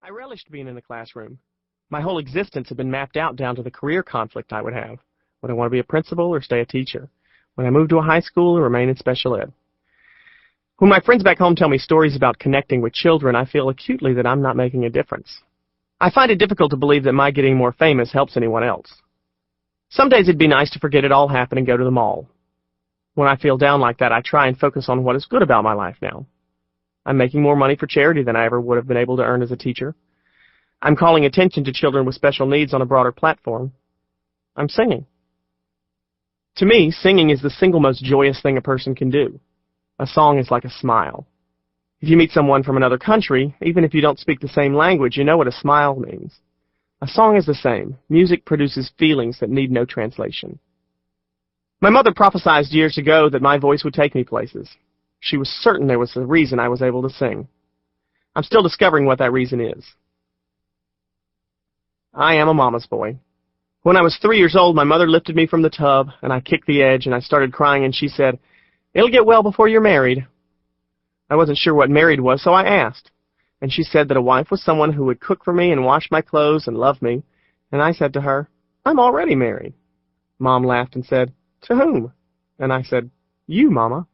I relished being in the classroom. My whole existence had been mapped out down to the career conflict I would have. Would I want to be a principal or stay a teacher? Would I move to a high school or remain in special ed? When my friends back home tell me stories about connecting with children, I feel acutely that I'm not making a difference. I find it difficult to believe that my getting more famous helps anyone else. Some days it'd be nice to forget it all happened and go to the mall. When I feel down like that, I try and focus on what is good about my life now. I'm making more money for charity than I ever would have been able to earn as a teacher. I'm calling attention to children with special needs on a broader platform. I'm singing. To me, singing is the single most joyous thing a person can do. A song is like a smile. If you meet someone from another country, even if you don't speak the same language, you know what a smile means. A song is the same. Music produces feelings that need no translation. My mother prophesied years ago that my voice would take me places. She was certain there was a reason I was able to sing. I'm still discovering what that reason is. I am a mama's boy. When I was 3 years old, my mother lifted me from the tub, and I kicked the edge, and I started crying, and she said, "It'll get well before you're married." I wasn't sure what married was, so I asked. And she said that a wife was someone who would cook for me and wash my clothes and love me. And I said to her, "I'm already married." Mom laughed and said, "To whom?" And I said, "You, Mama."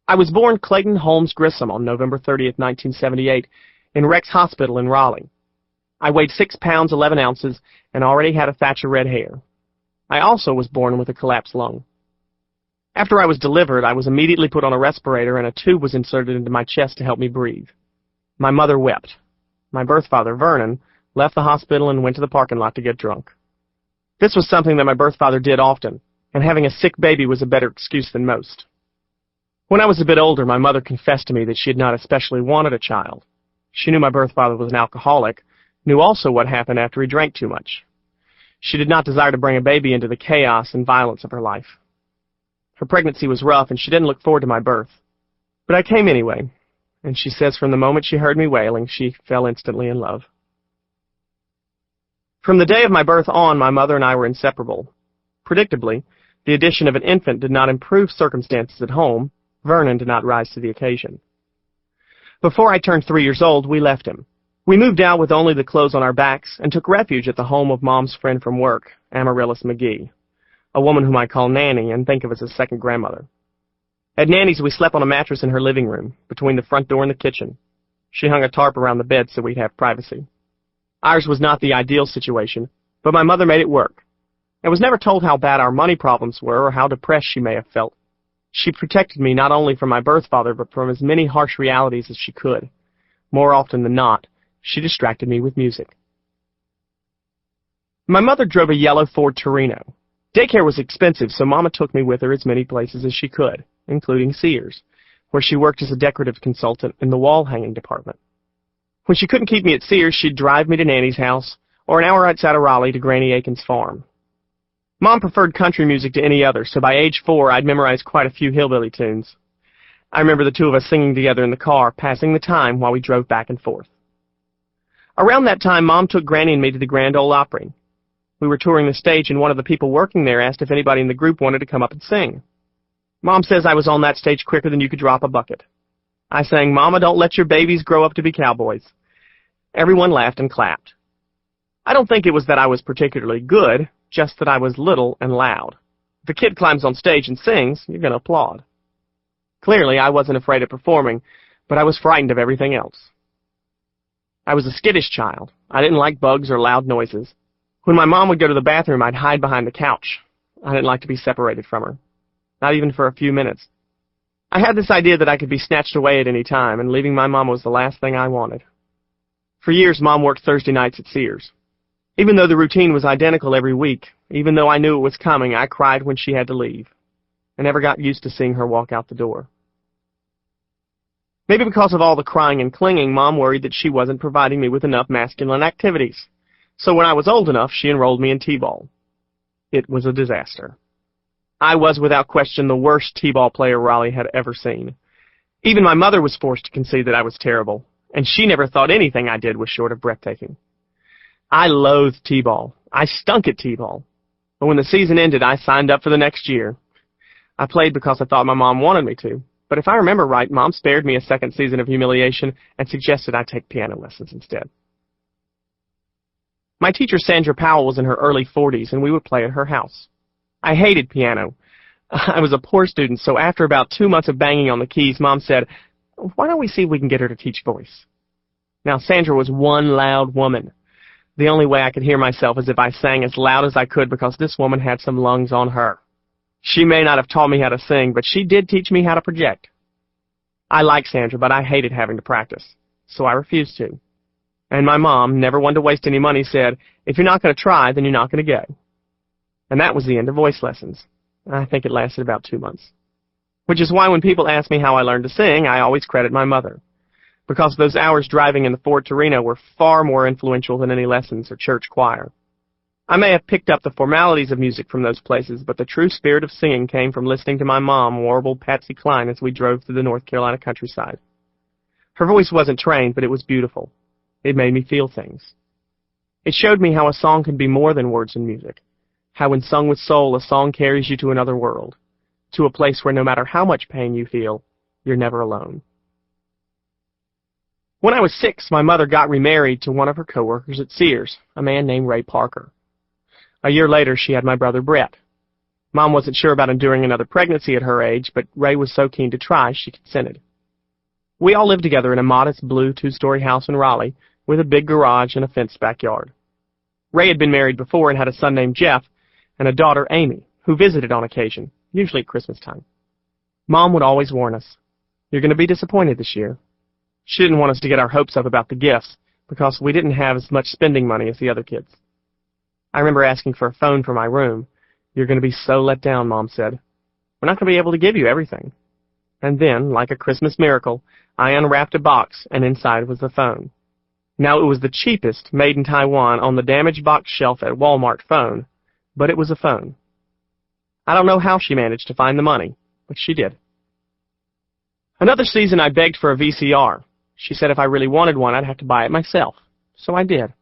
I was born Clayton Holmes Grissom on November 30th, 1978, in Rex Hospital in Raleigh. I weighed 6 pounds 11 ounces and already had a thatch of red hair. I also was born with a collapsed lung. After I was delivered, I was immediately put on a respirator and a tube was inserted into my chest to help me breathe. My mother wept. My birth father, Vernon, left the hospital and went to the parking lot to get drunk. This was something that my birth father did often, and having a sick baby was a better excuse than most. When I was a bit older, my mother confessed to me that she had not especially wanted a child. She knew my birth father was an alcoholic, knew also what happened after he drank too much. She did not desire to bring a baby into the chaos and violence of her life. Her pregnancy was rough, and she didn't look forward to my birth. But I came anyway, and she says from the moment she heard me wailing, she fell instantly in love. From the day of my birth on, my mother and I were inseparable. Predictably, the addition of an infant did not improve circumstances at home. Vernon did not rise to the occasion. Before I turned 3 years old, we left him. We moved out with only the clothes on our backs and took refuge at the home of Mom's friend from work, Amaryllis McGee, a woman whom I call Nanny and think of as a second grandmother. At Nanny's, we slept on a mattress in her living room, between the front door and the kitchen. She hung a tarp around the bed so we'd have privacy. Ours was not the ideal situation, but my mother made it work. I was never told how bad our money problems were or how depressed she may have felt. She protected me not only from my birth father, but from as many harsh realities as she could. More often than not, she distracted me with music. My mother drove a yellow Ford Torino. Daycare was expensive, so Mama took me with her as many places as she could, including Sears, where she worked as a decorative consultant in the wall-hanging department. When she couldn't keep me at Sears, she'd drive me to Nanny's house, or an hour outside of Raleigh to Granny Aiken's farm. Mom preferred country music to any other, so by age 4, I'd memorized quite a few hillbilly tunes. I remember the two of us singing together in the car, passing the time while we drove back and forth. Around that time, Mom took Granny and me to the Grand Ole Opry. We were touring the stage, and one of the people working there asked if anybody in the group wanted to come up and sing. Mom says I was on that stage quicker than you could drop a bucket. I sang, "Mama, don't let your babies grow up to be cowboys." Everyone laughed and clapped. I don't think it was that I was particularly good, just that I was little and loud. If a kid climbs on stage and sings, you're going to applaud. Clearly, I wasn't afraid of performing, but I was frightened of everything else. I was a skittish child. I didn't like bugs or loud noises. When my mom would go to the bathroom, I'd hide behind the couch. I didn't like to be separated from her, not even for a few minutes. I had this idea that I could be snatched away at any time, and leaving my mom was the last thing I wanted. For years, Mom worked Thursday nights at Sears. Even though the routine was identical every week, even though I knew it was coming, I cried when she had to leave. I never got used to seeing her walk out the door. Maybe because of all the crying and clinging, Mom worried that she wasn't providing me with enough masculine activities. So when I was old enough, she enrolled me in T-ball. It was a disaster. I was, without question, the worst T-ball player Raleigh had ever seen. Even my mother was forced to concede that I was terrible, and she never thought anything I did was short of breathtaking. I loathed T-ball. I stunk at T-ball. But when the season ended, I signed up for the next year. I played because I thought my mom wanted me to, But if I remember right, Mom spared me a second season of humiliation and suggested I take piano lessons instead. My teacher, Sandra Powell, was in her early 40s, and we would play at her house. I hated piano. I was a poor student, so after about 2 months of banging on the keys, Mom said, "Why don't we see if we can get her to teach voice?" Now, Sandra was one loud woman. The only way I could hear myself is if I sang as loud as I could because this woman had some lungs on her. She may not have taught me how to sing, but she did teach me how to project. I liked Sandra, but I hated having to practice, so I refused to. And my mom, never one to waste any money, said, "If you're not going to try, then you're not going to go." And that was the end of voice lessons. I think it lasted about 2 months. Which is why when people ask me how I learned to sing, I always credit my mother. Because those hours driving in the Ford Torino were far more influential than any lessons or church choir. I may have picked up the formalities of music from those places, but the true spirit of singing came from listening to my mom warble Patsy Cline as we drove through the North Carolina countryside. Her voice wasn't trained, but it was beautiful. It made me feel things. It showed me how a song can be more than words and music, how when sung with soul, a song carries you to another world, to a place where no matter how much pain you feel, you're never alone. When I was 6, my mother got remarried to one of her coworkers at Sears, a man named Ray Parker. A year later, she had my brother Brett. Mom wasn't sure about enduring another pregnancy at her age, but Ray was so keen to try, she consented. We all lived together in a modest blue 2-story house in Raleigh with a big garage and a fenced backyard. Ray had been married before and had a son named Jeff and a daughter, Amy, who visited on occasion, usually at Christmas time. Mom would always warn us, "You're going to be disappointed this year." She didn't want us to get our hopes up about the gifts because we didn't have as much spending money as the other kids. I remember asking for a phone for my room. "You're going to be so let down," Mom said. "We're not going to be able to give you everything." And then, like a Christmas miracle, I unwrapped a box, and inside was the phone. Now, it was the cheapest, made in Taiwan, on the damaged box shelf at Walmart phone, but it was a phone. I don't know how she managed to find the money, but she did. Another season, I begged for a VCR. She said if I really wanted one, I'd have to buy it myself. So I did.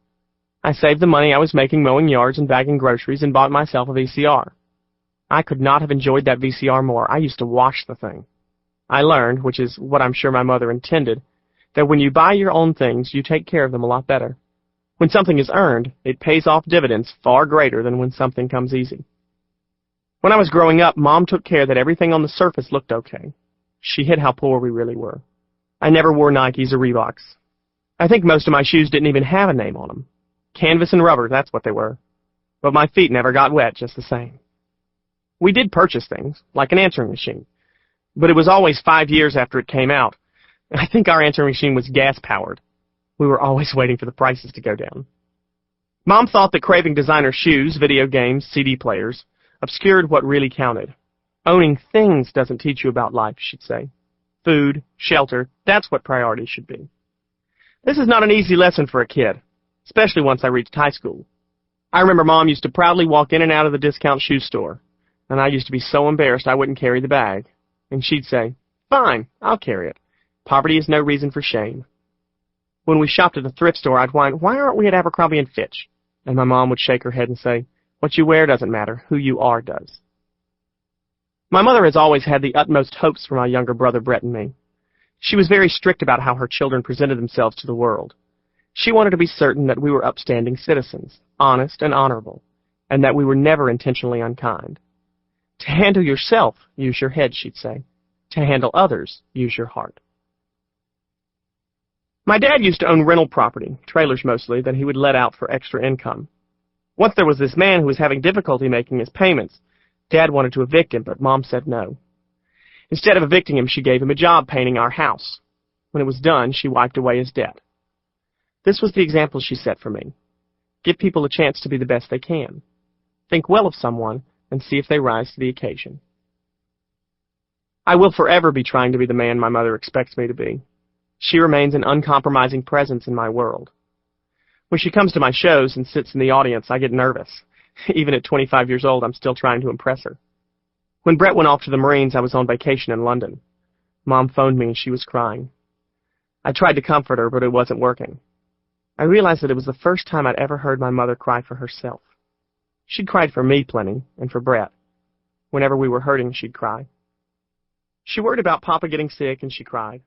I saved the money I was making mowing yards and bagging groceries and bought myself a VCR. I could not have enjoyed that VCR more. I used to wash the thing. I learned, which is what I'm sure my mother intended, that when you buy your own things, you take care of them a lot better. When something is earned, it pays off dividends far greater than when something comes easy. When I was growing up, Mom took care that everything on the surface looked okay. She hid how poor we really were. I never wore Nikes or Reeboks. I think most of my shoes didn't even have a name on them. Canvas and rubber, that's what they were. But my feet never got wet just the same. We did purchase things, like an answering machine. But it was always 5 years after it came out. I think our answering machine was gas-powered. We were always waiting for the prices to go down. Mom thought that craving designer shoes, video games, CD players, obscured what really counted. Owning things doesn't teach you about life, she'd say. Food, shelter, that's what priorities should be. This is not an easy lesson for a kid, especially once I reached high school. I remember Mom used to proudly walk in and out of the discount shoe store, and I used to be so embarrassed I wouldn't carry the bag. And she'd say, "Fine, I'll carry it. Poverty is no reason for shame." When we shopped at the thrift store, I'd whine, "Why aren't we at Abercrombie & Fitch?" And my mom would shake her head and say, "What you wear doesn't matter, who you are does." My mother has always had the utmost hopes for my younger brother Brett and me. She was very strict about how her children presented themselves to the world. She wanted to be certain that we were upstanding citizens, honest and honorable, and that we were never intentionally unkind. To handle yourself, use your head, she'd say. To handle others, use your heart. My dad used to own rental property, trailers mostly, that he would let out for extra income. Once there was this man who was having difficulty making his payments. Dad wanted to evict him, but Mom said no. Instead of evicting him, she gave him a job painting our house. When it was done, she wiped away his debt. This was the example she set for me. Give people a chance to be the best they can. Think well of someone and see if they rise to the occasion. I will forever be trying to be the man my mother expects me to be. She remains an uncompromising presence in my world. When she comes to my shows and sits in the audience, I get nervous. Even at 25 years old, I'm still trying to impress her. When Brett went off to the Marines, I was on vacation in London. Mom phoned me and she was crying. I tried to comfort her, but it wasn't working. I realized that it was the first time I'd ever heard my mother cry for herself. She'd cried for me plenty, and for Brett. Whenever we were hurting, she'd cry. She worried about Papa getting sick, and she cried.